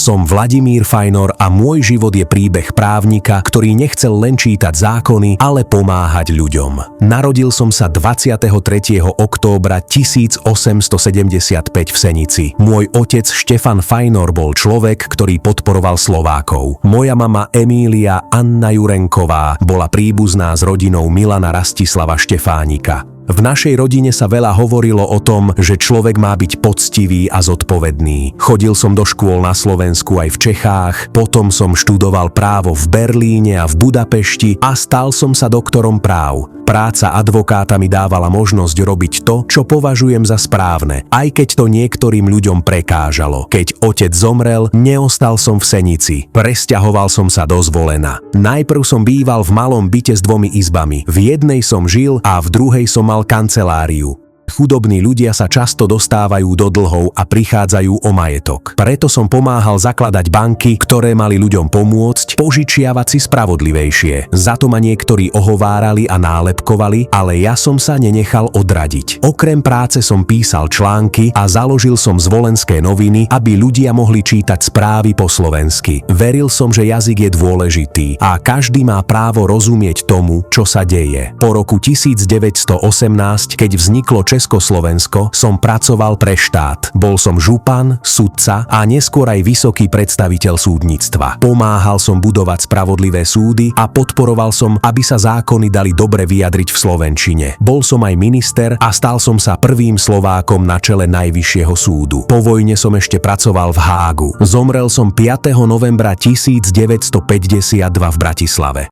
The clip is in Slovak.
Som Vladimír Fajnor a môj život je príbeh právnika, ktorý nechcel len čítať zákony, ale pomáhať ľuďom. Narodil som sa 23. októbra 1875 v Senici. Môj otec Štefan Fajnor bol človek, ktorý podporoval Slovákov. Moja mama Emília Anna Jurenková bola príbuzná s rodinou Milana Rastislava Štefánika. V našej rodine sa veľa hovorilo o tom, že človek má byť poctivý a zodpovedný. Chodil som do škôl na Slovensku aj v Čechách, potom som študoval právo v Berlíne a v Budapešti a stal som sa doktorom práv. Práca advokáta mi dávala možnosť robiť to, čo považujem za správne, aj keď to niektorým ľuďom prekážalo. Keď otec zomrel, neostal som v Senici. Presťahoval som sa do Zvolena. Najprv som býval v malom byte s 2 izbami. V jednej som žil a v druhej som mal kanceláriu. Chudobní ľudia sa často dostávajú do dlhov a prichádzajú o majetok. Preto som pomáhal zakladať banky, ktoré mali ľuďom pomôcť požičiavať si spravodlivejšie. Za to ma niektorí ohovárali a nálepkovali, ale ja som sa nenechal odradiť. Okrem práce som písal články a založil som Zvolenské noviny, aby ľudia mohli čítať správy po slovensky. Veril som, že jazyk je dôležitý a každý má právo rozumieť tomu, čo sa deje. Po roku 1918, keď vzniklo Československo, som pracoval pre štát. Bol som župan, sudca a neskôr aj vysoký predstaviteľ súdnictva. Pomáhal som budovať spravodlivé súdy a podporoval som, aby sa zákony dali dobre vyjadriť v slovenčine. Bol som aj minister a stal som sa prvým Slovákom na čele Najvyššieho súdu. Po vojne som ešte pracoval v Hágu. Zomrel som 5. novembra 1952 v Bratislave.